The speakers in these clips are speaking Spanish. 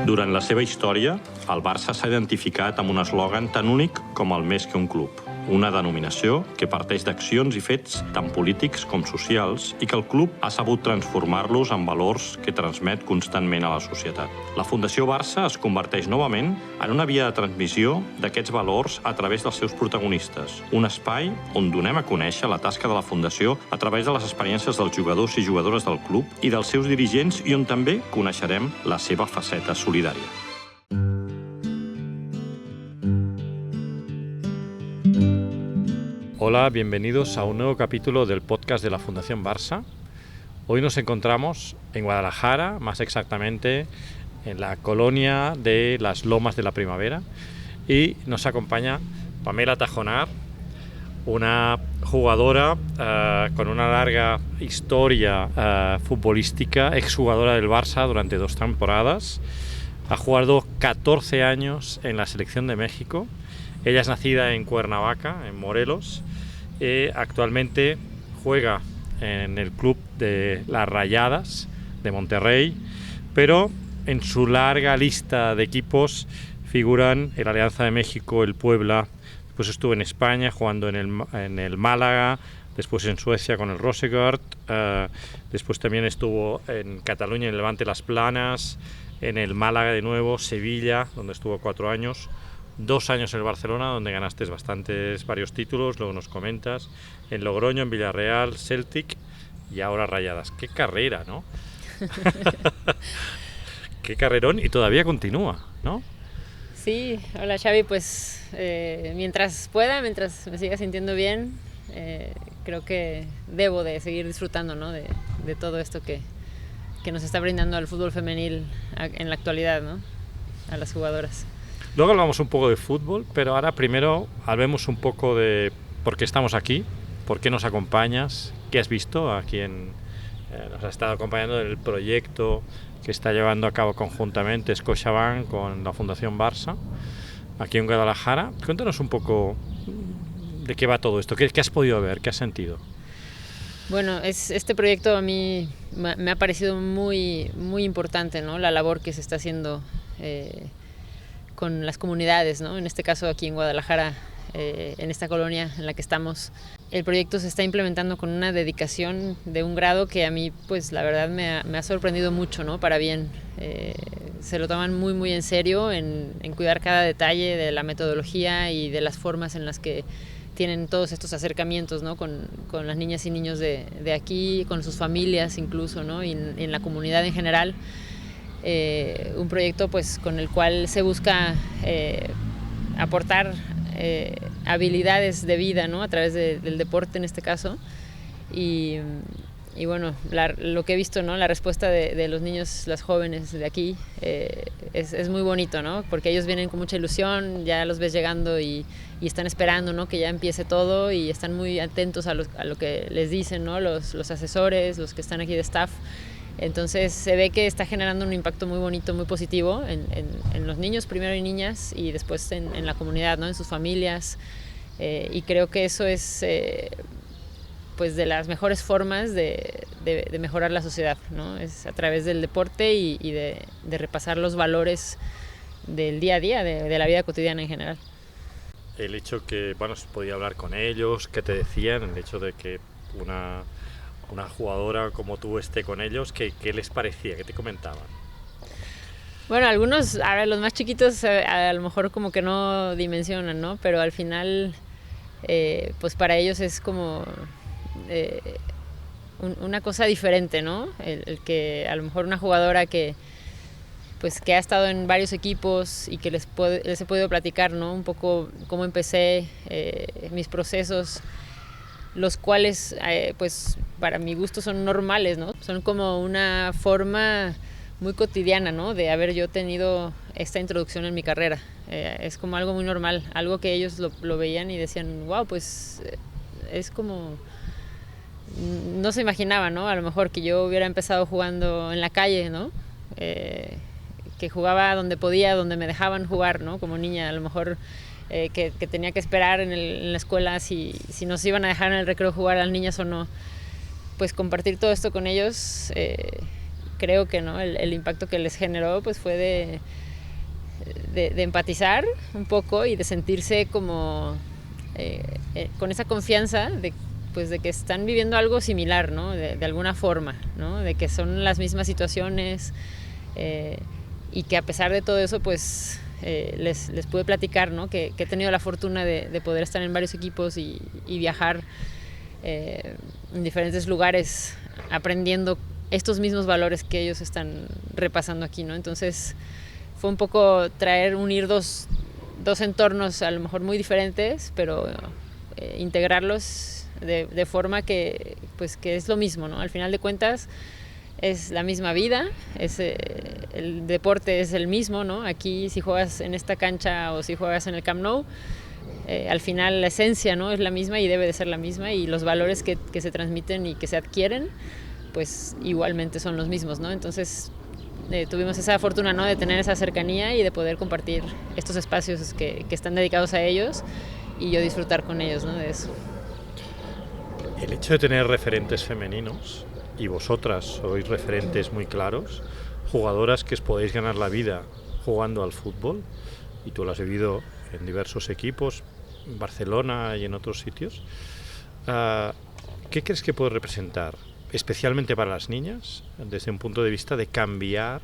Durant la seva història, el Barça s'ha identificat amb un eslògan tan únic com el més que un club. Una denominació que parteix d'accions i fets tant polítics com socials i que el club ha sabut transformar-los en valors que transmet constantment a la societat. La Fundació Barça es converteix novament en una via de transmissió d'aquests valors a través dels seus protagonistes. Un espai on donem a conèixer la tasca de la Fundació a través de les experiències dels jugadors i jugadores del club i dels seus dirigents i on també coneixerem la seva faceta solidària. Hola, bienvenidos a un nuevo capítulo del podcast de la Fundación Barça. Hoy nos encontramos en Guadalajara, más exactamente en la colonia de las Lomas de la Primavera, y nos acompaña Pamela Tajonar, una jugadora con una larga historia futbolística, exjugadora del Barça durante 2 temporadas. Ha jugado 14 años en la selección de México. Ella es nacida en Cuernavaca, en Morelos. Actualmente juega en el club de las Rayadas de Monterrey, pero en su larga lista de equipos figuran el Alianza de México, el Puebla, después estuvo en España jugando en el Málaga, después en Suecia con el Rosegard, después también estuvo en Cataluña, en el Levante Las Planas, en el Málaga de nuevo, Sevilla, donde estuvo 4 años, 2 años en el Barcelona, donde ganaste varios títulos, luego nos comentas, en Logroño, en Villarreal, Celtic y ahora Rayadas. ¡Qué carrera!, ¿no? ¡Qué carrerón! Y todavía continúa, ¿no? Sí, hola Xavi, pues mientras pueda, mientras me siga sintiendo bien, creo que debo de seguir disfrutando, ¿no? de todo esto que nos está brindando al fútbol femenil en la actualidad, ¿no? A las jugadoras. Luego hablamos un poco de fútbol, pero ahora primero hablemos un poco de por qué estamos aquí, por qué nos acompañas, qué has visto, a quién nos ha estado acompañando en el proyecto que está llevando a cabo conjuntamente Scotiabank con la Fundación Barça, aquí en Guadalajara. Cuéntanos un poco de qué va todo esto, qué has podido ver, qué has sentido. Bueno, este proyecto a mí me ha parecido muy, muy importante, ¿no? La labor que se está haciendo con las comunidades, ¿no? En este caso aquí en Guadalajara, en esta colonia en la que estamos. El proyecto se está implementando con una dedicación de un grado que a mí, pues la verdad me ha sorprendido mucho, ¿no? Para bien. Se lo toman muy, muy en serio en cuidar cada detalle de la metodología y de las formas en las que tienen todos estos acercamientos, ¿no? con las niñas y niños de aquí, con sus familias incluso, ¿no? Y en la comunidad en general. Un proyecto pues con el cual se busca aportar habilidades de vida, ¿no? A través del deporte en este caso, y bueno, lo que he visto, ¿no? La respuesta de los niños, las jóvenes de aquí es muy bonito, ¿no? Porque ellos vienen con mucha ilusión, ya los ves llegando y están esperando, ¿no? Que ya empiece todo, y están muy atentos a lo que les dicen, ¿no? Los asesores, los que están aquí de staff. Entonces se ve que está generando un impacto muy bonito, muy positivo en los niños primero y niñas, y después en la comunidad, ¿no? En sus familias, y creo que eso es pues de las mejores formas de mejorar la sociedad, ¿no? Es a través del deporte y de repasar los valores del día a día, de la vida cotidiana en general. El hecho que, bueno, se podía hablar con ellos, ¿qué te decían? El hecho de que una jugadora como tú esté con ellos, ¿qué les parecía? ¿Qué te comentaban? Bueno, algunos, a ver, los más chiquitos a lo mejor como que no dimensionan, ¿no? Pero al final, pues para ellos es como una cosa diferente, ¿no? El que a lo mejor una jugadora que ha estado en varios equipos y que les he podido platicar, ¿no? Un poco cómo empecé, mis procesos, los cuales pues para mi gusto son normales, ¿no? Son como una forma muy cotidiana, ¿no? De haber yo tenido esta introducción en mi carrera. Es como algo muy normal, algo que ellos lo veían y decían, wow, pues es como... No se imaginaba, ¿no? A lo mejor que yo hubiera empezado jugando en la calle, ¿no? Que jugaba donde podía, donde me dejaban jugar, ¿no? Como niña, a lo mejor... Que tenía que esperar en la escuela si nos iban a dejar en el recreo jugar a las niñas o no. Pues compartir todo esto con ellos creo que no, el impacto que les generó pues fue de empatizar un poco y de sentirse como con esa confianza de que están viviendo algo similar, ¿no? De alguna forma, ¿no? De que son las mismas situaciones y que a pesar de todo eso pues les pude platicar, ¿no? Que he tenido la fortuna de poder estar en varios equipos y viajar en diferentes lugares aprendiendo estos mismos valores que ellos están repasando aquí, ¿no? Entonces fue un poco unir dos entornos a lo mejor muy diferentes, pero integrarlos de forma que es lo mismo, ¿no? Al final de cuentas es la misma vida, el deporte es el mismo, ¿no? Aquí si juegas en esta cancha o si juegas en el Camp Nou, al final la esencia, ¿no? Es la misma y debe de ser la misma, y los valores que se transmiten y que se adquieren pues igualmente son los mismos, ¿no? Entonces tuvimos esa fortuna, ¿no? De tener esa cercanía y de poder compartir estos espacios que están dedicados a ellos y yo disfrutar con ellos, ¿no? De eso. El hecho de tener referentes femeninos, y vosotras sois referentes muy claros, jugadoras que os podéis ganar la vida jugando al fútbol, y tú lo has vivido en diversos equipos, en Barcelona y en otros sitios, ¿qué crees que puede representar, especialmente para las niñas, desde un punto de vista de cambiar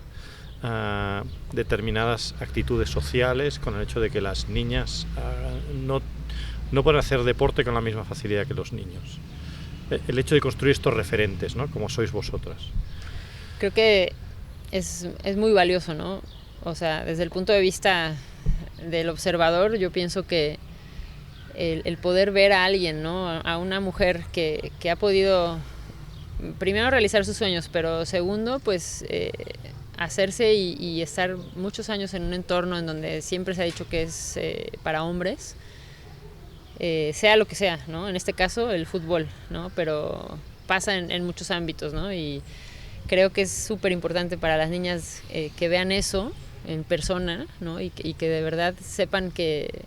determinadas actitudes sociales con el hecho de que las niñas no pueden hacer deporte con la misma facilidad que los niños? El hecho de construir estos referentes, ¿no? Como sois vosotras. Creo que es muy valioso, ¿no? O sea, desde el punto de vista del observador, yo pienso que el poder ver a alguien, ¿no? A una mujer que ha podido, primero, realizar sus sueños, pero segundo, pues hacerse y estar muchos años en un entorno en donde siempre se ha dicho que es para hombres, sea lo que sea, ¿no? En este caso el fútbol, ¿no? Pero pasa en muchos ámbitos, ¿no? Y creo que es súper importante para las niñas que vean eso en persona, ¿no? Y que de verdad sepan que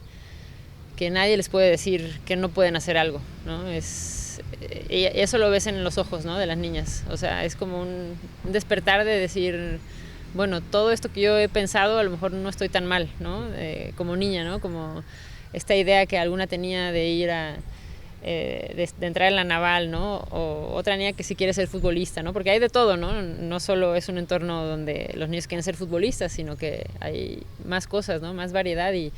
nadie les puede decir que no pueden hacer algo, ¿no? Y eso lo ves en los ojos, ¿no? De las niñas. O sea, es como un despertar de decir, bueno, todo esto que yo he pensado a lo mejor no estoy tan mal, ¿no? Como niña, ¿no? Como esta idea que alguna tenía de ir de entrar en la naval, ¿no? O otra niña que sí quiere ser futbolista, ¿no? Porque hay de todo, ¿no? No solo es un entorno donde los niños quieren ser futbolistas, sino que hay más cosas, ¿no? Más variedad, y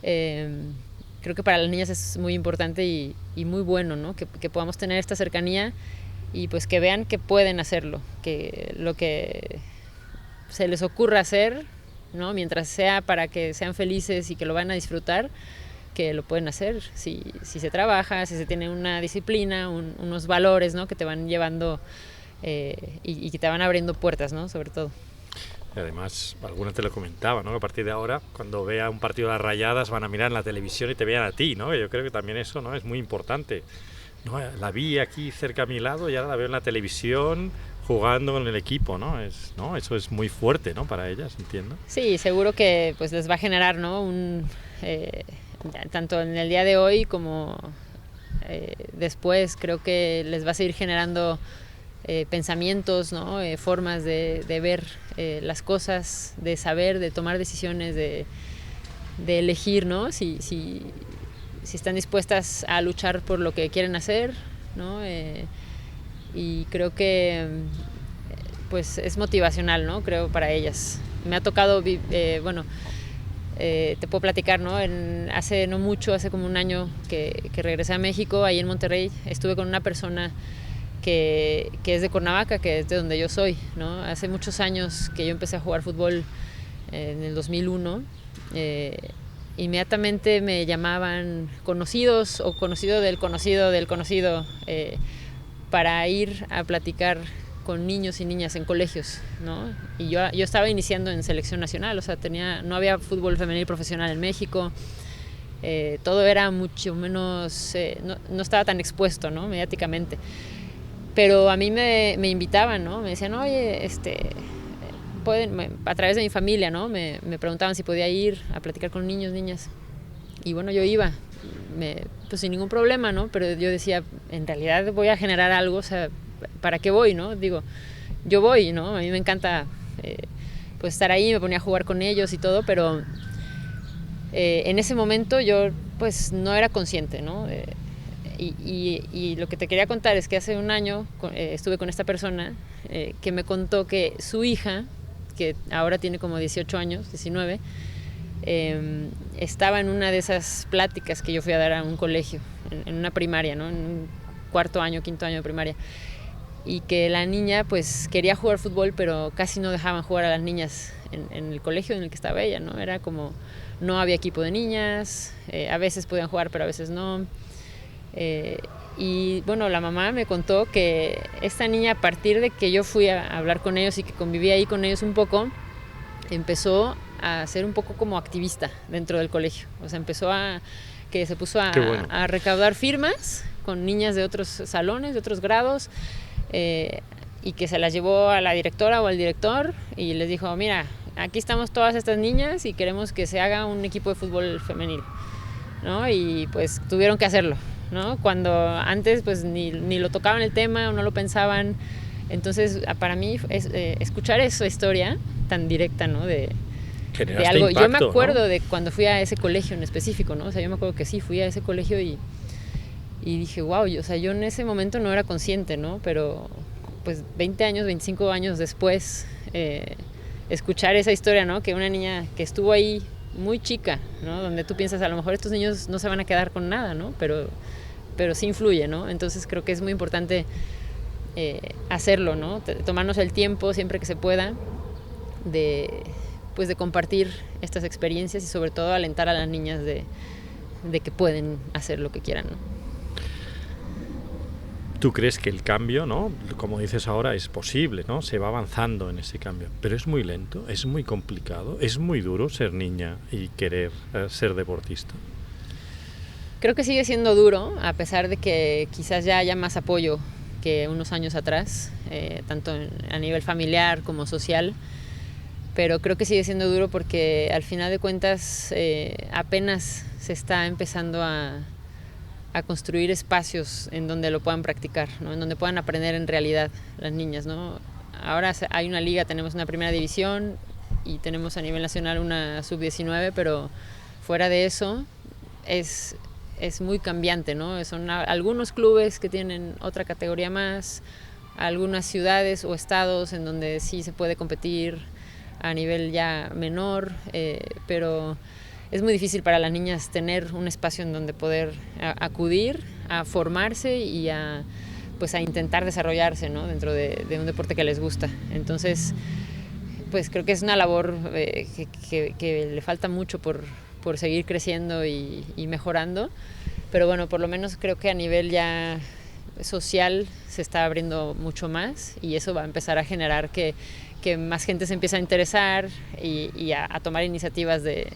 creo que para las niñas es muy importante y muy bueno, ¿no? Que podamos tener esta cercanía y pues que vean que pueden hacerlo, que lo que se les ocurra hacer, ¿no? Mientras sea para que sean felices y que lo van a disfrutar, que lo pueden hacer si se trabaja, si se tiene una disciplina, unos valores, ¿no? Que te van llevando y que te van abriendo puertas, ¿no? Sobre todo. Y además, alguna te lo comentaba, ¿no? Que a partir de ahora, cuando vea un partido de las Rayadas, van a mirar en la televisión y te vean a ti, ¿no? Yo creo que también eso, ¿no? Es muy importante. No, la vi aquí cerca a mi lado y ahora la veo en la televisión jugando con el equipo, ¿no? Eso es muy fuerte, ¿no? Para ellas, entiendo. Sí, seguro que pues les va a generar, ¿no? Tanto en el día de hoy como después, creo que les va a seguir generando pensamientos, ¿no? Formas de ver las cosas, de saber, de tomar decisiones, de elegir, ¿no? Si están dispuestas a luchar por lo que quieren hacer, ¿no? Y creo que pues es motivacional, ¿no? Creo para ellas. Me ha tocado, te puedo platicar, ¿no? Hace no mucho, hace como un año que regresé a México, ahí en Monterrey, estuve con una persona que es de Cuernavaca, que es de donde yo soy, ¿no? Hace muchos años que yo empecé a jugar fútbol en el 2001, inmediatamente me llamaban conocidos o conocido del conocido del conocido para ir a platicar con niños y niñas en colegios, ¿no? Y yo estaba iniciando en selección nacional, o sea, no había fútbol femenil profesional en México, todo era mucho menos, no estaba tan expuesto, ¿no? Mediáticamente. Pero a mí me invitaban, ¿no? Me decían, oye, a través de mi familia, ¿no? Me preguntaban si podía ir a platicar con niños, niñas. Y bueno, yo iba, pues sin ningún problema, ¿no? Pero yo decía, en realidad voy a generar algo, o sea, ¿para qué voy, no? Digo, yo voy, ¿no? A mí me encanta pues estar ahí, me ponía a jugar con ellos y todo, pero en ese momento yo pues no era consciente, ¿no? Y lo que te quería contar es que hace un año estuve con esta persona que me contó que su hija, que ahora tiene como 18 años, 19, estaba en una de esas pláticas que yo fui a dar a un colegio, en una primaria, ¿no? En un cuarto año, quinto año de primaria. Y que la niña pues quería jugar fútbol, pero casi no dejaban jugar a las niñas en el colegio en el que estaba ella, ¿no? Era como, no había equipo de niñas, a veces podían jugar, pero a veces no. Y bueno, la mamá me contó que esta niña, a partir de que yo fui a hablar con ellos y que conviví ahí con ellos un poco, empezó a ser un poco como activista dentro del colegio. O sea, se puso a recaudar firmas con niñas de otros salones, de otros grados, y que se las llevó a la directora o al director y les dijo, mira, aquí estamos todas estas niñas y queremos que se haga un equipo de fútbol femenil, ¿no? Y pues tuvieron que hacerlo, ¿no? Cuando antes pues ni lo tocaban el tema o no lo pensaban. Entonces para mí escuchar esa historia tan directa, ¿no? De algo. Impacto, yo me acuerdo, ¿no? De cuando fui a ese colegio en específico, ¿no? O sea, yo me acuerdo que sí, fui a ese colegio y dije, wow, yo en ese momento no era consciente, ¿no? Pero pues 20 años, 25 años después, escuchar esa historia, ¿no? Que una niña que estuvo ahí muy chica, ¿no? Donde tú piensas, a lo mejor estos niños no se van a quedar con nada, ¿no? Pero sí influye, ¿no? Entonces creo que es muy importante hacerlo, ¿no? Tomarnos el tiempo siempre que se pueda de compartir estas experiencias y sobre todo alentar a las niñas de que pueden hacer lo que quieran, ¿no? ¿Tú crees que el cambio, ¿no? Como dices ahora, es posible, ¿no? Se va avanzando en ese cambio, pero es muy lento, es muy complicado, es muy duro ser niña y querer ser deportista? Creo que sigue siendo duro, a pesar de que quizás ya haya más apoyo que unos años atrás, tanto a nivel familiar como social, pero creo que sigue siendo duro porque al final de cuentas apenas se está empezando a construir espacios en donde lo puedan practicar, ¿no? En donde puedan aprender en realidad las niñas, ¿no? Ahora hay una liga, tenemos una primera división y tenemos a nivel nacional una sub-19, pero fuera de eso es muy cambiante, ¿no? Son algunos clubes que tienen otra categoría más, algunas ciudades o estados en donde sí se puede competir a nivel ya menor, pero es muy difícil para las niñas tener un espacio en donde poder acudir a formarse y a intentar desarrollarse, ¿no? Dentro de un deporte que les gusta. Entonces, pues creo que es una labor que le falta mucho por seguir creciendo y mejorando, pero bueno, por lo menos creo que a nivel ya social se está abriendo mucho más y eso va a empezar a generar que más gente se empiece a interesar y a tomar iniciativas de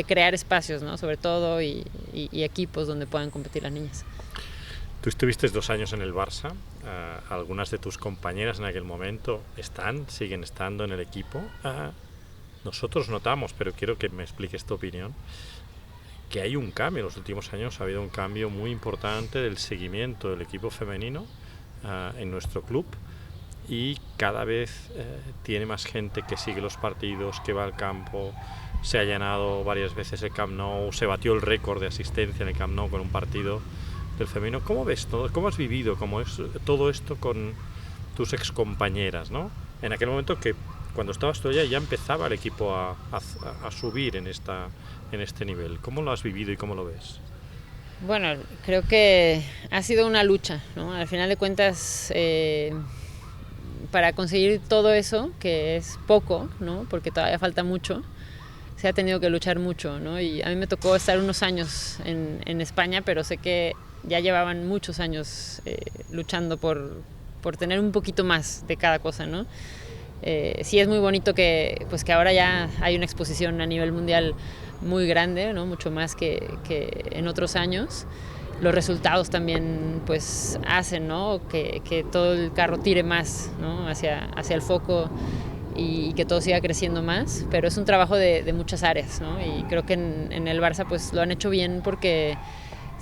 crear espacios, ¿no? Sobre todo y equipos donde puedan competir las niñas. Tú estuviste 2 años en el Barça, algunas de tus compañeras en aquel momento siguen estando en el equipo. Nosotros notamos, pero quiero que me expliques tu opinión, que hay un cambio. En los últimos años ha habido un cambio muy importante del seguimiento del equipo femenino en nuestro club y cada vez tiene más gente que sigue los partidos, que va al campo. Se ha llenado varias veces el Camp Nou, se batió el récord de asistencia en el Camp Nou con un partido del femenino. ¿Cómo ves todo? ¿Cómo has vivido todo esto con tus excompañeras, ¿no? En aquel momento que cuando estabas tú allá ya empezaba el equipo a subir en este nivel. ¿Cómo lo has vivido y cómo lo ves? Bueno, creo que ha sido una lucha, ¿no? Al final de cuentas, para conseguir todo eso, que es poco, ¿no? Porque todavía falta mucho, se ha tenido que luchar mucho, ¿no? Y a mí me tocó estar unos años en España, pero sé que ya llevaban muchos años luchando por tener un poquito más de cada cosa, ¿no? Sí es muy bonito que ahora ya hay una exposición a nivel mundial muy grande, ¿no? Mucho más que en otros años. Los resultados también pues hacen, ¿no? que todo el carro tire más, ¿no? hacia el foco y que todo siga creciendo más, pero es un trabajo de muchas áreas, ¿no? Y creo que en el Barça pues lo han hecho bien porque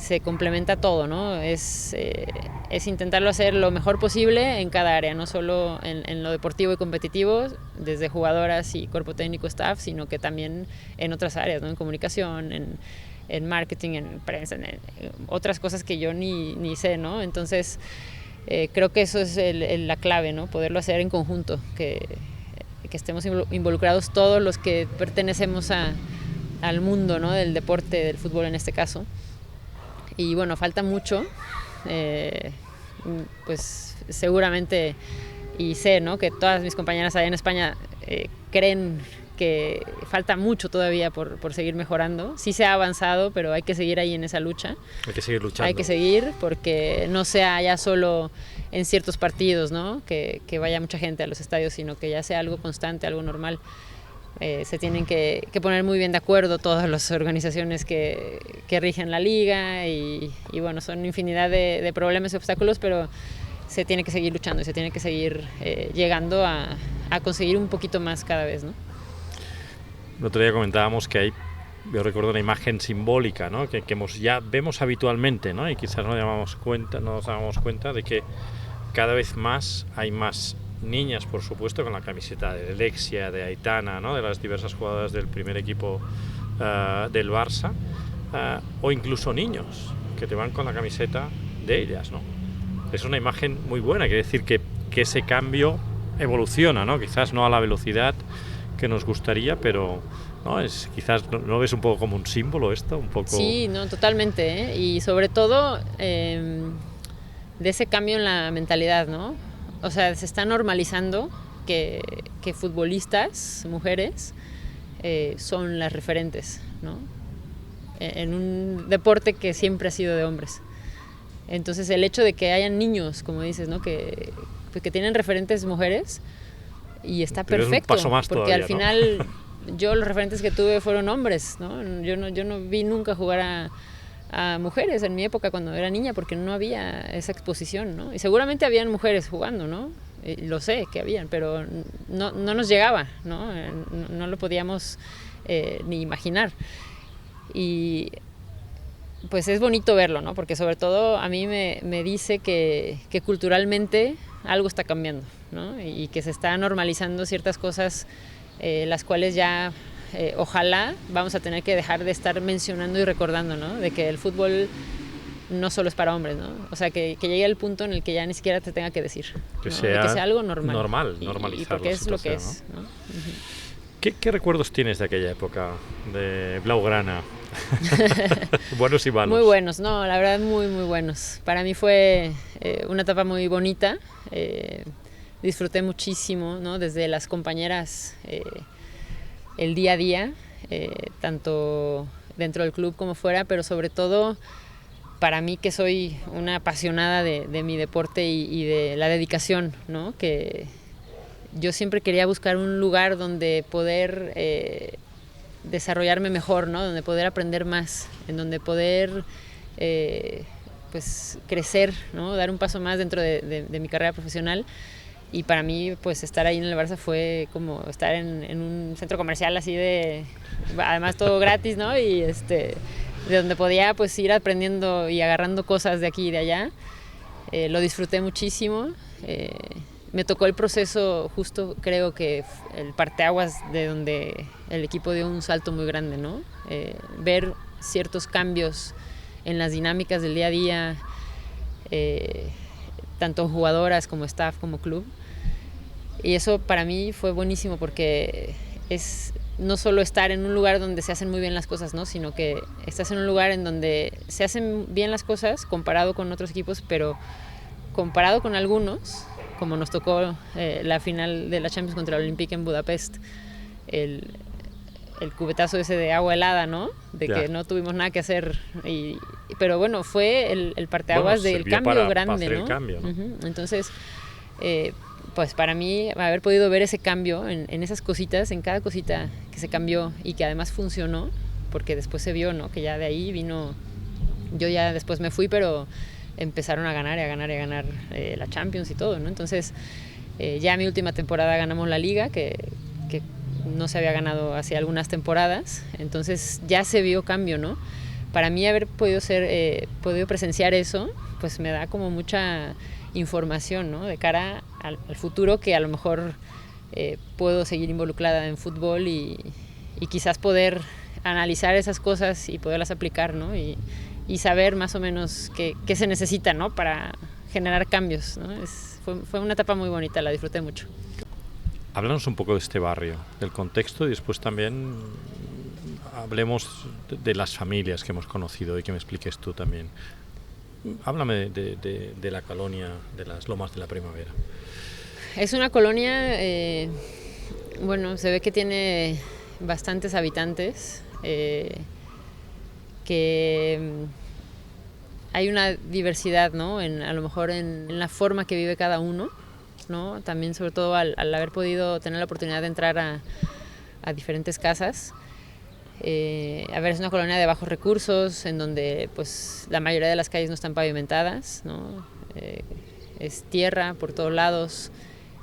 se complementa todo, ¿no? Es intentarlo hacer lo mejor posible en cada área, no solo en lo deportivo y competitivo, desde jugadoras y cuerpo técnico, staff, sino que también en otras áreas, ¿no? En comunicación, en marketing, en prensa, en otras cosas que yo ni sé, ¿no? Entonces, creo que eso es la clave, ¿no? Poderlo hacer en conjunto, que estemos involucrados todos los que pertenecemos al mundo, ¿no? Del deporte, del fútbol en este caso. Y bueno, falta mucho, pues seguramente, y sé, ¿no? Que todas mis compañeras allá en España creen que falta mucho todavía por seguir mejorando. Sí se ha avanzado, pero hay que seguir ahí en esa lucha. Hay que seguir luchando. Hay que seguir, porque no sea ya solo en ciertos partidos, ¿no? Que vaya mucha gente a los estadios, sino que ya sea algo constante, algo normal. Se tienen que poner muy bien de acuerdo todas las organizaciones que rigen la liga y bueno, son infinidad de problemas y obstáculos, pero se tiene que seguir luchando y se tiene que seguir llegando a conseguir un poquito más cada vez, ¿no? El otro día comentábamos que hay, yo recuerdo una imagen simbólica, ¿no? que ya vemos habitualmente, ¿no? Y quizás no nos damos cuenta de que cada vez más hay más niñas, por supuesto, con la camiseta de Alexia, de Aitana, ¿no? De las diversas jugadoras del primer equipo del Barça, o incluso niños que te van con la camiseta de ellas, ¿no? Es una imagen muy buena, quiere decir que ese cambio evoluciona, ¿no? Quizás no a la velocidad que nos gustaría, pero ¿no? Quizás ¿no ves un poco como un símbolo esto? Un poco... Sí, no, totalmente, ¿eh? Y sobre todo de ese cambio en la mentalidad, ¿no? O sea, se está normalizando que futbolistas, mujeres, son las referentes, ¿no? En un deporte que siempre ha sido de hombres. Entonces, el hecho de que hayan niños, como dices, ¿no? Que tienen referentes mujeres, y está perfecto, un paso más porque todavía, al final yo los referentes que tuve fueron hombres, ¿no? Yo no vi nunca jugar a mujeres en mi época cuando era niña, porque no había esa exposición, ¿no? Y seguramente habían mujeres jugando, ¿no? Lo sé que habían, pero no nos llegaba, ¿no? No lo podíamos ni imaginar. Y pues es bonito verlo, ¿no? Porque sobre todo a mí me dice que culturalmente algo está cambiando, ¿no? Y que se está normalizando ciertas cosas, las cuales ya ojalá vamos a tener que dejar de estar mencionando y recordando, ¿no? De que el fútbol no solo es para hombres, ¿no? O sea, que llegue al punto en el que ya ni siquiera te tenga que decir, que, ¿no? sea, que sea algo normal. Normalizarlo. Y porque es lo que es, ¿no? ¿Qué recuerdos tienes de aquella época de Blaugrana? Buenos y malos. Muy buenos, no, la verdad muy buenos. Para mí fue una etapa muy bonita. Disfruté muchísimo, ¿no? Desde las compañeras, el día a día, tanto dentro del club como fuera, pero sobre todo para mí, que soy una apasionada de mi deporte y de la dedicación, ¿no? Que yo siempre quería buscar un lugar donde poder desarrollarme mejor, ¿no? Donde poder aprender más, en donde poder pues crecer, ¿no? Dar un paso más dentro de mi carrera profesional. Y para mí, pues estar ahí en el Barça fue como estar en un centro comercial así además todo gratis, ¿no? Y de donde podía pues ir aprendiendo y agarrando cosas de aquí y de allá. Lo disfruté muchísimo. Me tocó el proceso justo, creo que el parteaguas de donde el equipo dio un salto muy grande, ¿no? Ver ciertos cambios en las dinámicas del día a día, tanto jugadoras como staff, como club. Y eso para mí fue buenísimo, porque es no solo estar en un lugar donde se hacen muy bien las cosas, ¿no? Sino que estás en un lugar en donde se hacen bien las cosas comparado con otros equipos, pero comparado con algunos, como nos tocó la final de la Champions contra el Olympique en Budapest, el cubetazo ese de agua helada, ¿no? De que no tuvimos nada que hacer. Pero bueno, fue el parteaguas del cambio grande, ¿no? El cambio, ¿no? Entonces, pues para mí, haber podido ver ese cambio en esas cositas, en cada cosita que se cambió y que además funcionó, porque después se vio, ¿no? Que ya de ahí vino. Yo ya después me fui, pero empezaron a ganar y a ganar y a ganar la Champions y todo, ¿no? Entonces, ya mi última temporada ganamos la Liga, que no se había ganado hace algunas temporadas, entonces ya se vio cambio, ¿no? para mí haber podido presenciar eso, pues me da como mucha información, ¿no? De cara al futuro, que a lo mejor puedo seguir involucrada en fútbol y quizás poder analizar esas cosas y poderlas aplicar, ¿no? Y saber más o menos qué se necesita, ¿no? Para generar cambios, ¿no? Fue una etapa muy bonita, la disfruté mucho. Háblanos un poco de este barrio, del contexto, y después también hablemos de las familias que hemos conocido y que me expliques tú también. Háblame de la colonia de las Lomas de la Primavera. Es una colonia, bueno, se ve que tiene bastantes habitantes, que hay una diversidad, ¿no? A lo mejor en la forma que vive cada uno, ¿no? También sobre todo al haber podido tener la oportunidad de entrar a diferentes casas. A ver, es una colonia de bajos recursos, en donde pues la mayoría de las calles no están pavimentadas, ¿no? Es tierra por todos lados.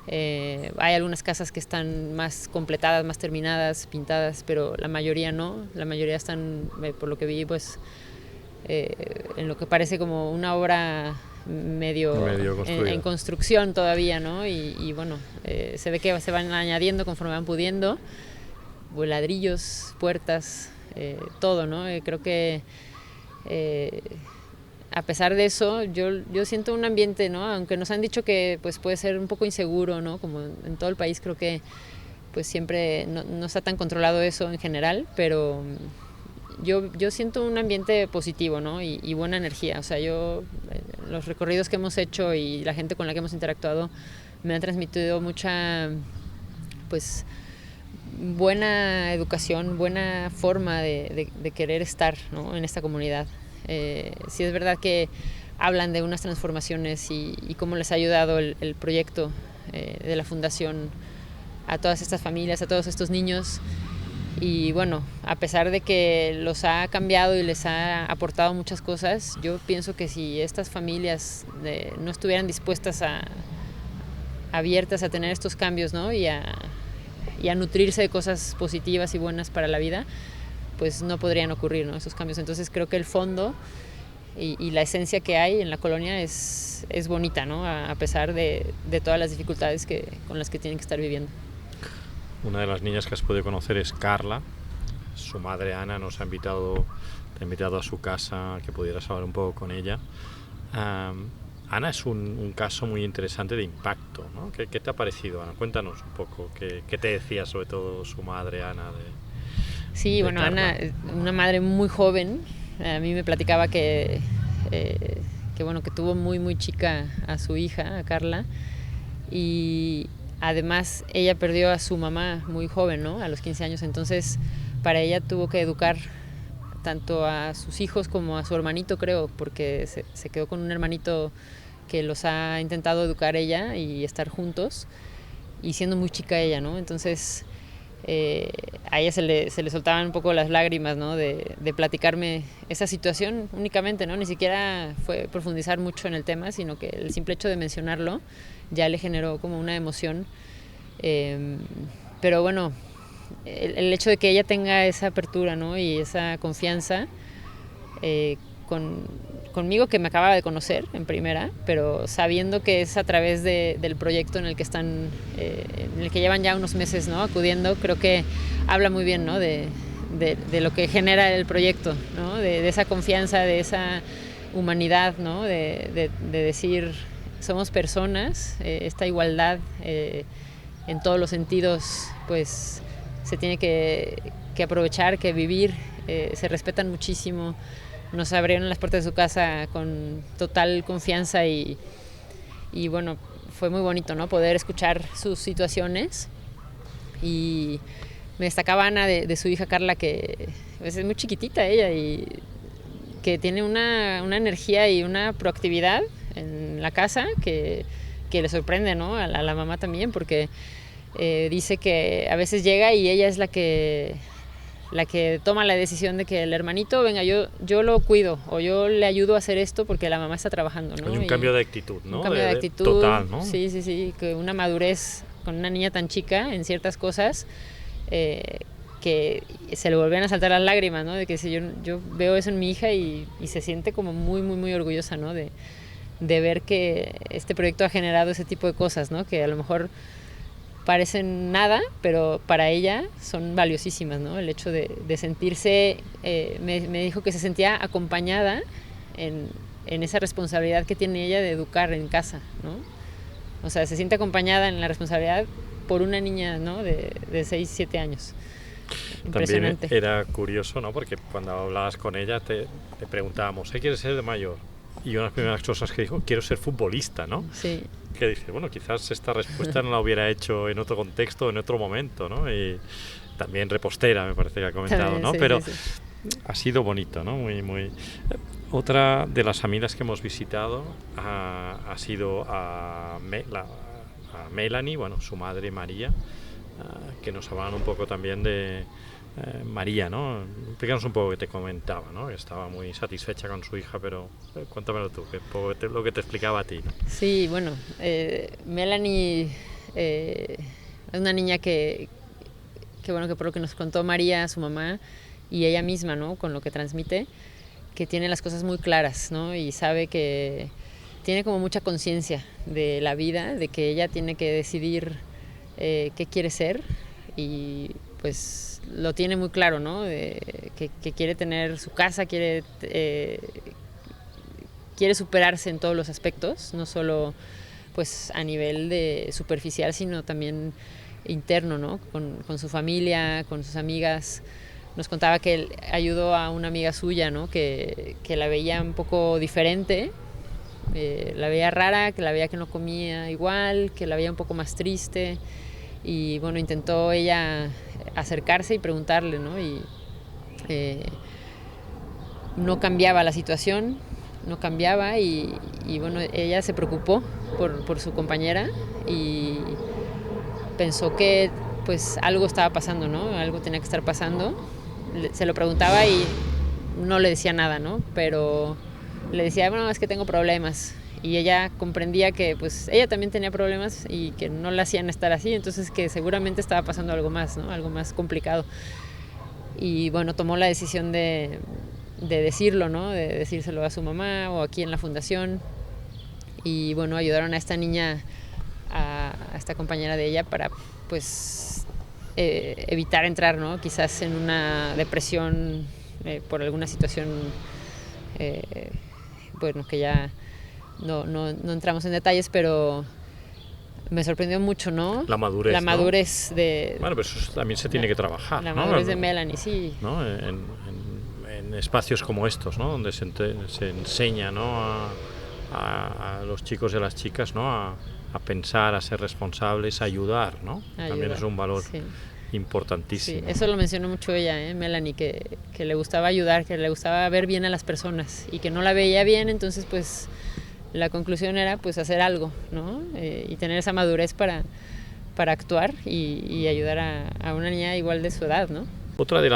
Hay algunas casas que están más completadas, más terminadas, pintadas, pero la mayoría no. La mayoría están, por lo que vi, pues en lo que parece como una obra medio en construcción todavía, ¿no? Y bueno, se ve que se van añadiendo conforme van pudiendo, ladrillos, puertas, todo, ¿no? Creo que a pesar de eso, yo siento un ambiente, ¿no? Aunque nos han dicho que pues puede ser un poco inseguro, ¿no? Como en todo el país, creo que pues siempre no está tan controlado eso en general, pero yo siento un ambiente positivo, ¿no? Y buena energía. O sea, los recorridos que hemos hecho y la gente con la que hemos interactuado me han transmitido mucha, pues, buena educación, buena forma de querer estar, ¿no? En esta comunidad. Sí es verdad que hablan de unas transformaciones y cómo les ha ayudado el proyecto de la fundación a todas estas familias, a todos estos niños. Y bueno, a pesar de que los ha cambiado y les ha aportado muchas cosas, yo pienso que si estas familias no estuvieran dispuestas abiertas a tener estos cambios, ¿no? y a nutrirse de cosas positivas y buenas para la vida, pues no podrían ocurrir, ¿no? Esos cambios. Entonces creo que el fondo y la esencia que hay en la colonia es bonita, ¿no? A pesar de todas las dificultades con las que tienen que estar viviendo. Una de las niñas que has podido conocer es Carla. Su madre Ana te ha invitado a su casa, que pudieras hablar un poco con ella. Ana es un caso muy interesante de impacto, ¿no? ¿Qué te ha parecido, Ana? Cuéntanos un poco, ¿qué te decía sobre todo su madre Ana? Sí, bueno, Ana, una madre muy joven. A mí me platicaba que tuvo muy, muy chica a su hija, a Carla, y además ella perdió a su mamá muy joven, ¿no? A los 15 años, entonces para ella tuvo que educar tanto a sus hijos como a su hermanito, creo, porque se quedó con un hermanito que los ha intentado educar ella y estar juntos, y siendo muy chica ella, ¿no? Entonces a ella se le soltaban un poco las lágrimas, ¿no? De platicarme esa situación únicamente, ¿no? Ni siquiera fue profundizar mucho en el tema, sino que el simple hecho de mencionarlo ya le generó como una emoción. Pero bueno, el hecho de que ella tenga esa apertura, ¿no? Y esa confianza conmigo, que me acaba de conocer en primera, pero sabiendo que es a través del proyecto en el que están, en el que llevan ya unos meses, ¿no? Acudiendo, creo que habla muy bien, ¿no? De lo que genera el proyecto, ¿no? De esa confianza, de esa humanidad, ¿no? De decir, somos personas, esta igualdad en todos los sentidos, pues se tiene que aprovechar, que vivir, se respetan muchísimo. Nos abrieron las puertas de su casa con total confianza y bueno, fue muy bonito, ¿no? Poder escuchar sus situaciones. Y me destacaba Ana de su hija Carla, que es muy chiquitita ella y que tiene una energía y una proactividad en la casa que le sorprende, ¿no? A la mamá también, porque dice que a veces llega y ella es la que toma la decisión de que el hermanito, venga, yo lo cuido, o yo le ayudo a hacer esto porque la mamá está trabajando, ¿no? Hay un cambio de actitud, ¿no? Un cambio de actitud total, ¿no? Sí, que una madurez con una niña tan chica en ciertas cosas, que se le volvían a saltar las lágrimas, ¿no? De que si yo veo eso en mi hija y se siente como muy, muy, muy orgullosa, ¿no? De ver que este proyecto ha generado ese tipo de cosas, ¿no? Que a lo mejor parecen nada, pero para ella son valiosísimas, ¿no? El hecho de sentirse, me dijo que se sentía acompañada en esa responsabilidad que tiene ella de educar en casa, ¿no? O sea, se siente acompañada en la responsabilidad por una niña, ¿no? de 6, 7 años. También era curioso, ¿no? Porque cuando hablabas con ella te preguntábamos, ¿qué quieres ser de mayor? Y una de las primeras cosas que dijo, quiero ser futbolista, ¿no? Sí. Que dice, bueno, quizás esta respuesta no la hubiera hecho en otro contexto, en otro momento, ¿no? Y también repostera, me parece que ha comentado, también, ¿no? Sí, pero sí. Ha sido bonito, ¿no? Muy, muy. Otra de las amigas que hemos visitado ha sido a Melanie, bueno, su madre María, que nos hablaban un poco también de María, ¿no? Explícanos un poco qué te comentaba, ¿no? Que estaba muy satisfecha con su hija, pero cuéntamelo tú, lo que te explicaba a ti, ¿no? Sí, bueno, Melanie es una niña que bueno, que por lo que nos contó María, su mamá, y ella misma, ¿no? Con lo que transmite, que tiene las cosas muy claras, ¿no? Y sabe que tiene como mucha conciencia de la vida, de que ella tiene que decidir qué quiere ser, y pues lo tiene muy claro, ¿no? Que quiere tener su casa, quiere superarse en todos los aspectos, no solo pues a nivel de superficial, sino también interno, ¿no? Con su familia, con sus amigas. Nos contaba que él ayudó a una amiga suya, ¿no? Que la veía un poco diferente, la veía rara, que la veía que no comía igual, que la veía un poco más triste, y bueno, intentó ella acercarse y preguntarle, ¿no? Y no cambiaba la situación, no cambiaba, y bueno, ella se preocupó por su compañera y pensó que pues algo estaba pasando, ¿no? Algo tenía que estar pasando. Se lo preguntaba y no le decía nada, ¿no? Pero le decía, bueno, es que tengo problemas. Y ella comprendía que pues ella también tenía problemas y que no la hacían estar así, entonces que seguramente estaba pasando algo más, ¿no? Algo más complicado. Y bueno, tomó la decisión de decirlo, ¿no? De decírselo a su mamá o aquí en la fundación. Y bueno, ayudaron a esta niña, a esta compañera de ella, para pues evitar entrar, ¿no? Quizás en una depresión por alguna situación, bueno, que ya no entramos en detalles, pero me sorprendió mucho, ¿no? La madurez, la madurez, ¿no? Bueno, pero eso también se tiene que trabajar, la ¿no? madurez de Melanie, sí. ¿No? En espacios como estos, ¿no? Donde se enseña, ¿no? a los chicos y a las chicas, ¿no? A pensar, a ser responsables, a ayudar, ¿no? También es un valor, sí, importantísimo. Sí, eso lo mencionó mucho ella, Melanie, que le gustaba ayudar, que le gustaba ver bien a las personas y que no la veía bien, entonces pues la conclusión era pues hacer algo, ¿no? Y tener esa madurez para actuar y ayudar a una niña igual de su edad, ¿no? Otra de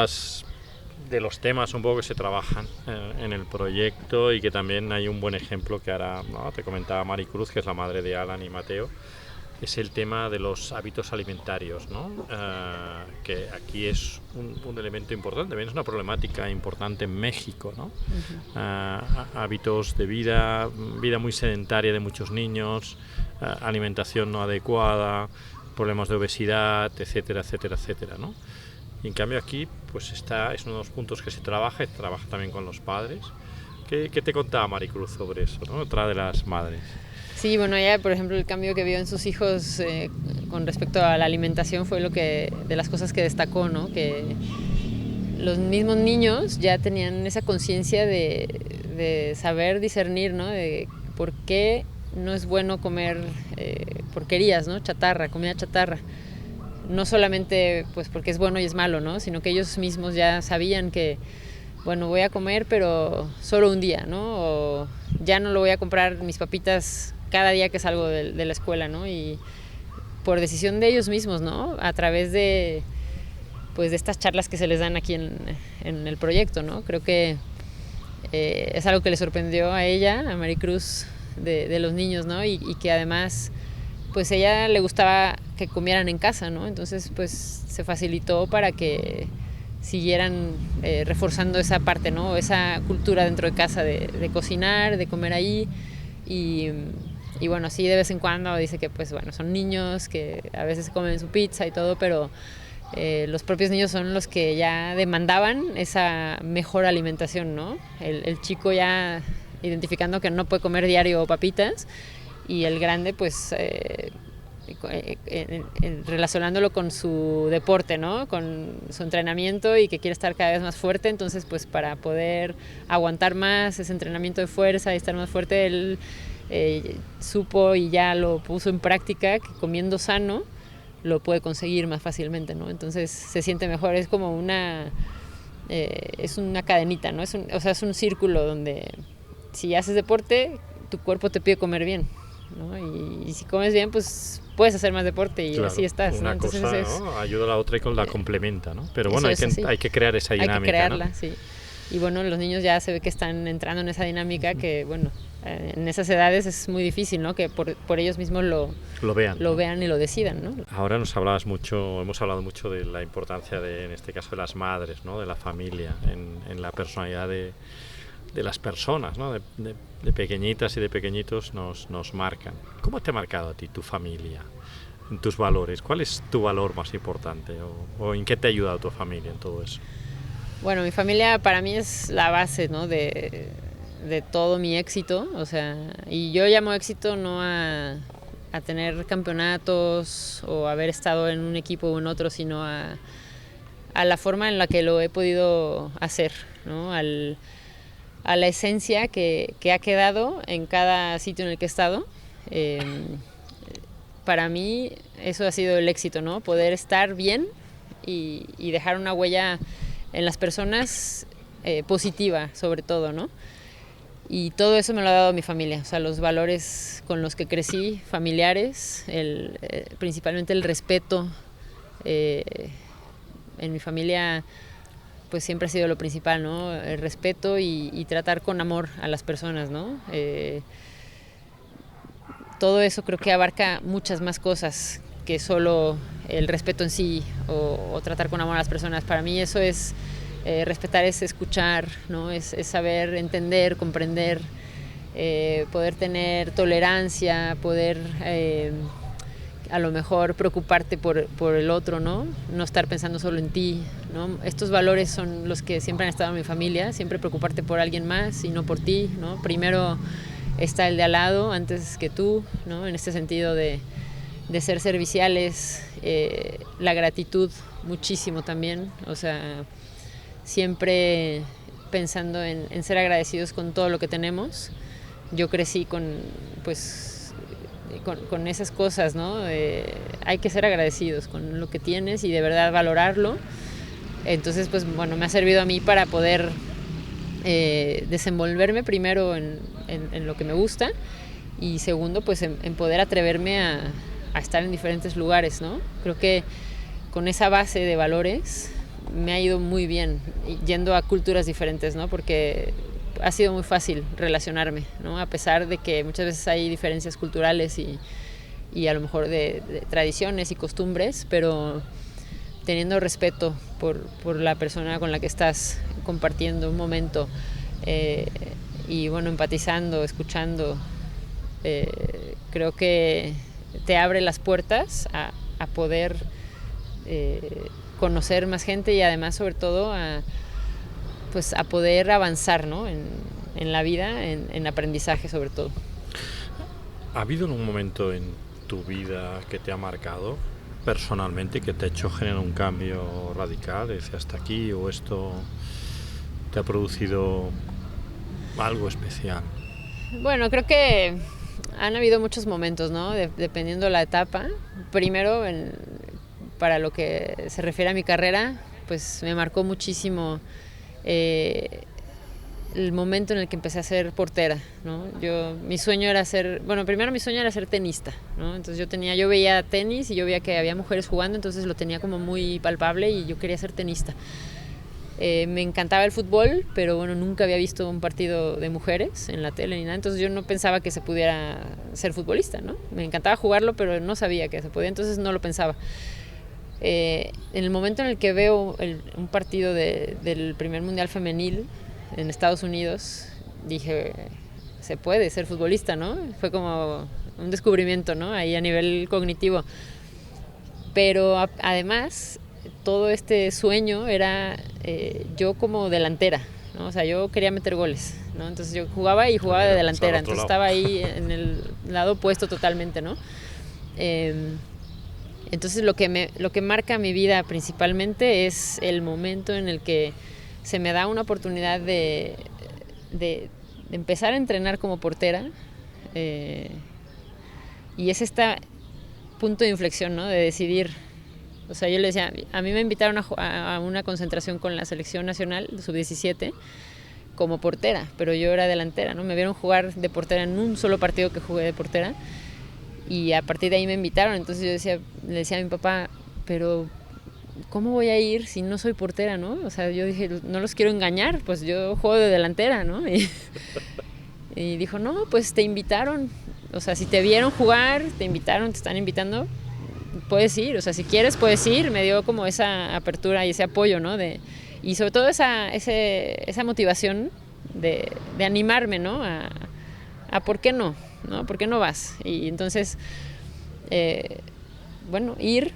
los temas un poco que se trabajan en el proyecto, y que también hay un buen ejemplo que ahora, ¿no? Te comentaba Maricruz, que es la madre de Alan y Mateo, es el tema de los hábitos alimentarios, ¿no? Que aquí es un elemento importante, también es una problemática importante en México, ¿no? Uh-huh. Hábitos de vida muy sedentaria de muchos niños, alimentación no adecuada, problemas de obesidad, etcétera, etcétera, etcétera, ¿no? Y en cambio aquí pues es uno de los puntos que se trabaja también con los padres. ¿Qué te contaba Maricruz sobre eso, ¿no? Otra de las madres. Sí, bueno, ella, por ejemplo, el cambio que vio en sus hijos con respecto a la alimentación fue de las cosas que destacó, ¿no? Que los mismos niños ya tenían esa conciencia de saber discernir, ¿no? De por qué no es bueno comer porquerías, ¿no? Chatarra, comida chatarra. No solamente pues porque es bueno y es malo, ¿no? Sino que ellos mismos ya sabían que, bueno, voy a comer, pero solo un día, ¿no? O ya no lo voy a comprar mis papitas cada día que salgo de la escuela, ¿no? Y por decisión de ellos mismos, ¿no? A través de estas charlas que se les dan aquí en el proyecto, ¿no? Creo que es algo que le sorprendió a ella, a Maricruz, de los niños, ¿no? Y que además pues a ella le gustaba que comieran en casa, ¿no? Entonces pues se facilitó para que siguieran reforzando esa parte, ¿no? Esa cultura dentro de casa de cocinar, de comer ahí. Y bueno, sí, de vez en cuando dice que pues bueno, son niños que a veces comen su pizza y todo, pero los propios niños son los que ya demandaban esa mejor alimentación, ¿no? El chico ya identificando que no puede comer diario papitas, y el grande pues relacionándolo con su deporte, ¿no? Con su entrenamiento, y que quiere estar cada vez más fuerte. Entonces pues para poder aguantar más ese entrenamiento de fuerza y estar más fuerte, él supo y ya lo puso en práctica, que comiendo sano lo puede conseguir más fácilmente, ¿no? Entonces se siente mejor. Es como es una cadenita, ¿no? Es un círculo donde si haces deporte, tu cuerpo te pide comer bien, ¿no? Y si comes bien, pues puedes hacer más deporte, y claro, así estás, una ¿no? Entonces cosa, ¿no? Ayuda a la otra y la complementa, ¿no? Pero bueno, hay que crear esa dinámica, hay que crearla, ¿no? sí. Y bueno, los niños ya se ve que están entrando en esa dinámica, que bueno, en esas edades es muy difícil, ¿no? Que por ellos mismos lo vean y lo decidan, ¿no? Ahora hemos hablado mucho de la importancia en este caso, de las madres, ¿no? De la familia, en la personalidad de las personas, ¿no? De pequeñitas y de pequeñitos nos marcan. ¿Cómo te ha marcado a ti tu familia, en tus valores? ¿Cuál es tu valor más importante? ¿O en qué te ha ayudado tu familia en todo eso? Bueno, mi familia para mí es la base, ¿no? de todo mi éxito, o sea, y yo llamo éxito no a tener campeonatos o haber estado en un equipo o en otro, sino a la forma en la que lo he podido hacer, ¿no? A la esencia que ha quedado en cada sitio en el que he estado. Para mí eso ha sido el éxito, ¿no? Poder estar bien y dejar una huella en las personas positiva, sobre todo, ¿no? Y todo eso me lo ha dado mi familia, o sea, los valores con los que crecí, familiares, principalmente el respeto. En mi familia pues siempre ha sido lo principal, ¿no? El respeto y tratar con amor a las personas, ¿no? Todo eso creo que abarca muchas más cosas que solo el respeto en sí o tratar con amor a las personas. Para mí eso es respetar, es escuchar, ¿no? Es saber entender, comprender, poder tener tolerancia, poder a lo mejor preocuparte por el otro, ¿no? No estar pensando solo en ti, ¿no? Estos valores son los que siempre han estado en mi familia, siempre preocuparte por alguien más y no por ti, ¿no? Primero está el de al lado antes que tú, ¿no? En este sentido de ser serviciales, la gratitud muchísimo también, o sea, siempre pensando en ser agradecidos con todo lo que tenemos. Yo crecí con esas cosas, ¿no? Hay que ser agradecidos con lo que tienes y de verdad valorarlo. Entonces, pues bueno, me ha servido a mí para poder desenvolverme primero en lo que me gusta, y segundo, pues en poder atreverme a estar en diferentes lugares, ¿no? Creo que con esa base de valores me ha ido muy bien yendo a culturas diferentes, ¿no? Porque ha sido muy fácil relacionarme, ¿no? A pesar de que muchas veces hay diferencias culturales y a lo mejor de tradiciones y costumbres, pero teniendo respeto por la persona con la que estás compartiendo un momento, y bueno, empatizando, escuchando, creo que te abre las puertas a poder conocer más gente, y además sobre todo a poder avanzar, ¿no? en la vida, en aprendizaje sobre todo. ¿Ha habido un momento en tu vida que te ha marcado personalmente, que te ha hecho generar un cambio radical, decir hasta aquí, o esto te ha producido algo especial? Bueno, creo que han habido muchos momentos, ¿no? Dependiendo la etapa. Primero, para lo que se refiere a mi carrera, pues me marcó muchísimo el momento en el que empecé a ser portera, ¿no? Mi sueño era ser tenista, ¿no? Entonces yo veía tenis y yo veía que había mujeres jugando, entonces lo tenía como muy palpable y yo quería ser tenista. Me encantaba el fútbol, pero bueno, nunca había visto un partido de mujeres en la tele ni nada, entonces yo no pensaba que se pudiera ser futbolista, ¿no? Me encantaba jugarlo, pero no sabía que se podía, entonces no lo pensaba. En el momento en el que veo un partido del primer mundial femenil en Estados Unidos, dije, se puede ser futbolista, ¿no? Fue como un descubrimiento, ¿no? Ahí a nivel cognitivo. Pero además, todo este sueño era yo como delantera, ¿no? O sea, yo quería meter goles, ¿no? Entonces yo jugaba y jugaba de delantera, entonces estaba ahí en el lado opuesto totalmente, ¿no? Entonces lo que marca mi vida principalmente es el momento en el que se me da una oportunidad de empezar a entrenar como portera, y es este punto de inflexión, ¿no? De decidir. O sea, yo le decía, a mí me invitaron a una concentración con la selección nacional de sub-17 como portera, pero yo era delantera, ¿no? Me vieron jugar de portera en un solo partido que jugué de portera, y a partir de ahí me invitaron. Entonces yo le decía a mi papá, pero ¿cómo voy a ir si no soy portera, no? O sea, yo dije, no los quiero engañar, pues yo juego de delantera, ¿no? Y dijo, no, pues te invitaron. O sea, si te vieron jugar, te invitaron, te están invitando, puedes ir, o sea, si quieres puedes ir. Me dio como esa apertura y ese apoyo, ¿no? Y sobre todo esa motivación de animarme, ¿no? A ¿por qué no? ¿No? ¿Por qué no vas? Y entonces, bueno, ir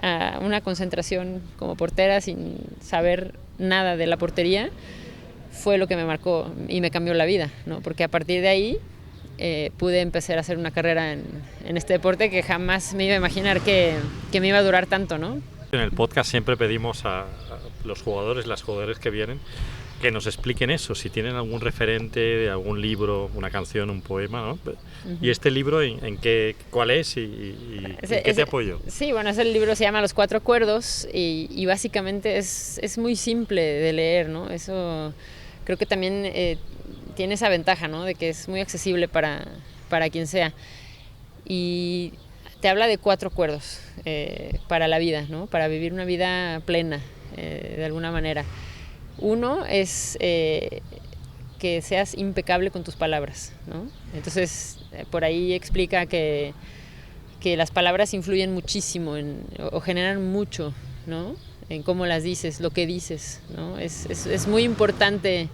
a una concentración como portera sin saber nada de la portería fue lo que me marcó y me cambió la vida, ¿no? Porque a partir de ahí pude empezar a hacer una carrera en este deporte que jamás me iba a imaginar que me iba a durar tanto, ¿no? En el podcast siempre pedimos a los jugadores, las jugadoras que vienen, que nos expliquen eso, si tienen algún referente de algún libro, una canción, un poema, ¿no? Uh-huh. ¿Y este libro cuál es y en qué te apoyo? Sí, bueno, ese libro se llama Los Cuatro Acuerdos y básicamente es muy simple de leer, ¿no? Eso creo que también tiene esa ventaja, ¿no? De que es muy accesible para quien sea. Y te habla de 4 acuerdos para la vida, ¿no? Para vivir una vida plena, de alguna manera. Uno es que seas impecable con tus palabras, ¿no? Entonces, por ahí explica que las palabras influyen muchísimo o generan mucho, ¿no? En cómo las dices, lo que dices, ¿no? Es muy importante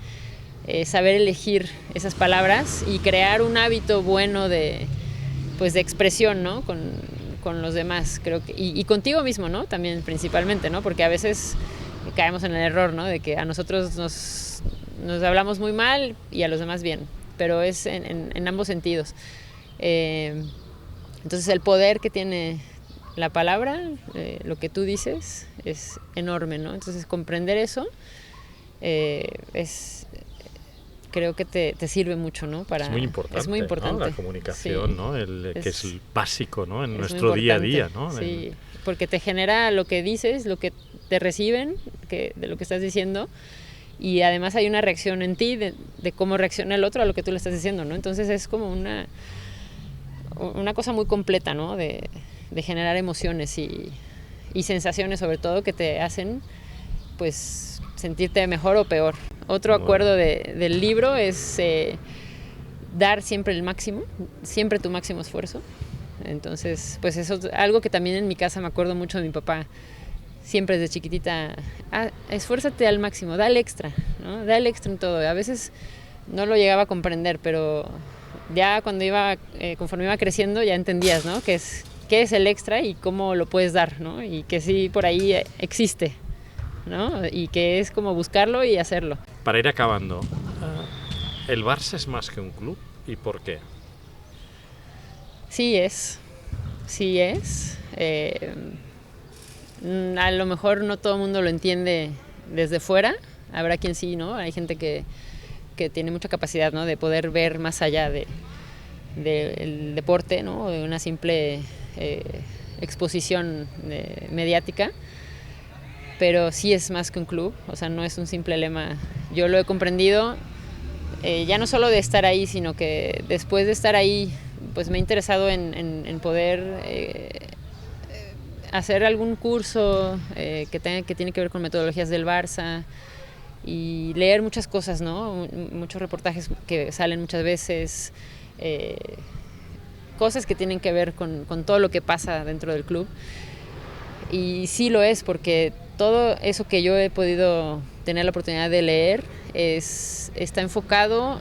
saber elegir esas palabras y crear un hábito bueno de expresión, ¿no? Con los demás, creo que, y contigo mismo, ¿no? También principalmente, ¿no? Porque a veces caemos en el error, ¿no? De que a nosotros nos hablamos muy mal y a los demás bien, pero es en ambos sentidos. Entonces el poder que tiene la palabra, lo que tú dices, es enorme, ¿no? Entonces comprender eso creo que te sirve mucho, ¿no? Es muy importante, es muy importante, ¿no? La comunicación, sí, ¿no? Que es el básico, ¿no? En nuestro día a día, ¿no? Sí, porque te genera lo que dices, lo que te reciben de lo que estás diciendo, y además hay una reacción en ti de cómo reacciona el otro a lo que tú le estás diciendo, ¿no? Entonces es como una cosa muy completa, ¿no? De generar emociones y sensaciones, sobre todo, que te hacen pues sentirte mejor o peor. Otro acuerdo del libro es dar siempre el máximo, siempre tu máximo esfuerzo. Entonces, pues eso es algo que también en mi casa me acuerdo mucho de mi papá, siempre desde chiquitita, esfuérzate al máximo, da el extra, ¿no? Da el extra en todo. A veces no lo llegaba a comprender, pero ya cuando conforme iba creciendo, ya entendías, ¿no? Qué es el extra y cómo lo puedes dar, ¿no? Y que sí, por ahí existe, ¿no? Y que es como buscarlo y hacerlo. Para ir acabando, ¿el Barça es más que un club? ¿Y por qué? Sí es. A lo mejor no todo el mundo lo entiende desde fuera. Habrá quien sí, ¿no? Hay gente que tiene mucha capacidad, ¿no? De poder ver más allá del deporte, ¿no? De una simple exposición mediática. Pero sí es más que un club, o sea, no es un simple lema. Yo lo he comprendido, ya no solo de estar ahí, sino que después de estar ahí, pues me he interesado en poder hacer algún curso que tiene que ver con metodologías del Barça, y leer muchas cosas, ¿no? Muchos reportajes que salen muchas veces, cosas que tienen que ver con todo lo que pasa dentro del club. Y sí lo es, porque todo eso que yo he podido tener la oportunidad de leer está enfocado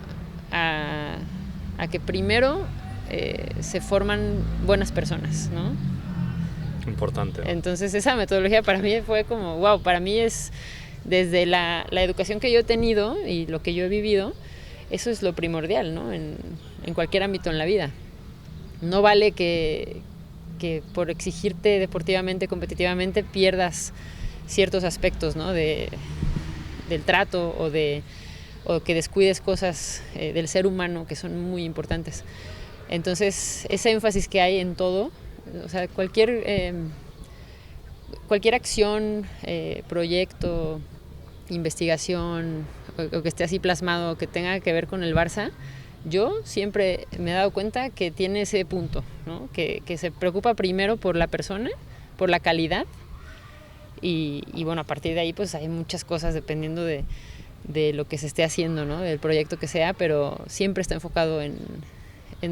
a que primero se forman buenas personas, ¿no? Importante, ¿no? Entonces esa metodología para mí fue como, wow, para mí es desde la educación que yo he tenido y lo que yo he vivido, eso es lo primordial, ¿no? En cualquier ámbito en la vida. No vale que por exigirte deportivamente, competitivamente, pierdas ciertos aspectos, ¿no? del trato o que descuides cosas del ser humano que son muy importantes. Entonces, ese énfasis que hay en todo, o sea, cualquier acción, proyecto, investigación, o que esté así plasmado, que tenga que ver con el Barça, yo siempre me he dado cuenta que tiene ese punto, ¿no? Que se preocupa primero por la persona, por la calidad, y bueno, a partir de ahí pues hay muchas cosas dependiendo de lo que se esté haciendo, ¿no? Del proyecto que sea, pero siempre está enfocado en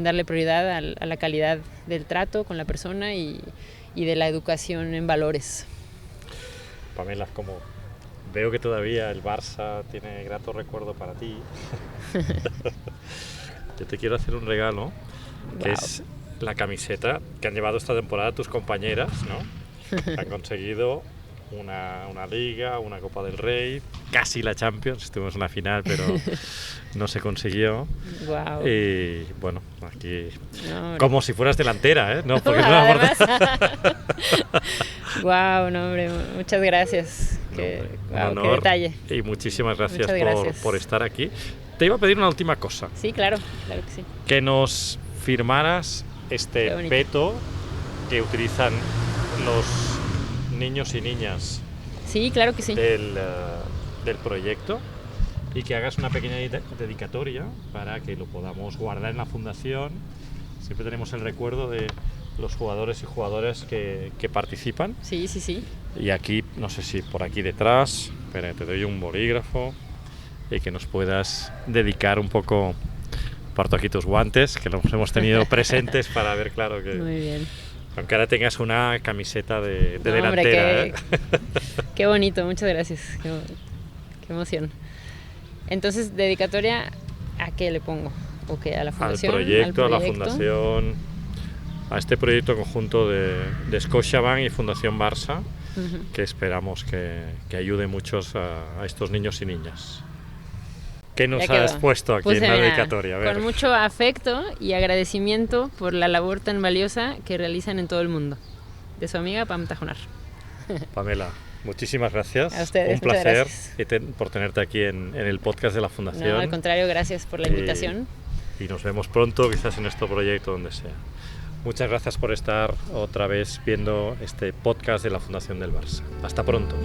darle prioridad a la calidad del trato con la persona y de la educación en valores. Pamela, como veo que todavía el Barça tiene grato recuerdo para ti, yo te quiero hacer un regalo, que es la camiseta que han llevado esta temporada tus compañeras, ¿no? Han conseguido una Liga, una Copa del Rey, casi la Champions, estuvimos en la final, pero no se consiguió. Wow. Y bueno, aquí no, como si fueras delantera, ¿eh? No, porque no además. Wow, no, hombre, muchas gracias. Qué detalle. Y muchísimas gracias, gracias. por estar aquí. Te iba a pedir una última cosa. Sí, claro que sí. Que nos firmaras este peto que utilizan los niños y niñas. Sí, claro que sí. Del proyecto, y que hagas una pequeña dedicatoria para que lo podamos guardar en la fundación. Siempre tenemos el recuerdo de los jugadores y jugadoras que participan. Sí. Y aquí, no sé si por aquí detrás, espera, te doy un bolígrafo y que nos puedas dedicar un poco. Parto aquí tus guantes, que los hemos tenido presentes para ver claro que... Muy bien. Aunque ahora tengas una camiseta de delantera. Hombre, qué bonito, muchas gracias. Qué emoción. Entonces, dedicatoria, ¿a qué le pongo? ¿O qué? ¿A la fundación? Al proyecto, a la fundación, a este proyecto conjunto de Scotiabank y Fundación Barça, que esperamos que ayude muchos a estos niños y niñas. ¿Qué nos has puesto aquí en la dedicatoria? A ver. Con mucho afecto y agradecimiento por la labor tan valiosa que realizan en todo el mundo. De su amiga Pam Tajonar. Pamela, muchísimas gracias. A ustedes, un placer gracias. Por tenerte aquí en el podcast de la Fundación. No, al contrario, gracias por la invitación. Y nos vemos pronto, quizás en este proyecto, donde sea. Muchas gracias por estar otra vez viendo este podcast de la Fundación del Barça. Hasta pronto.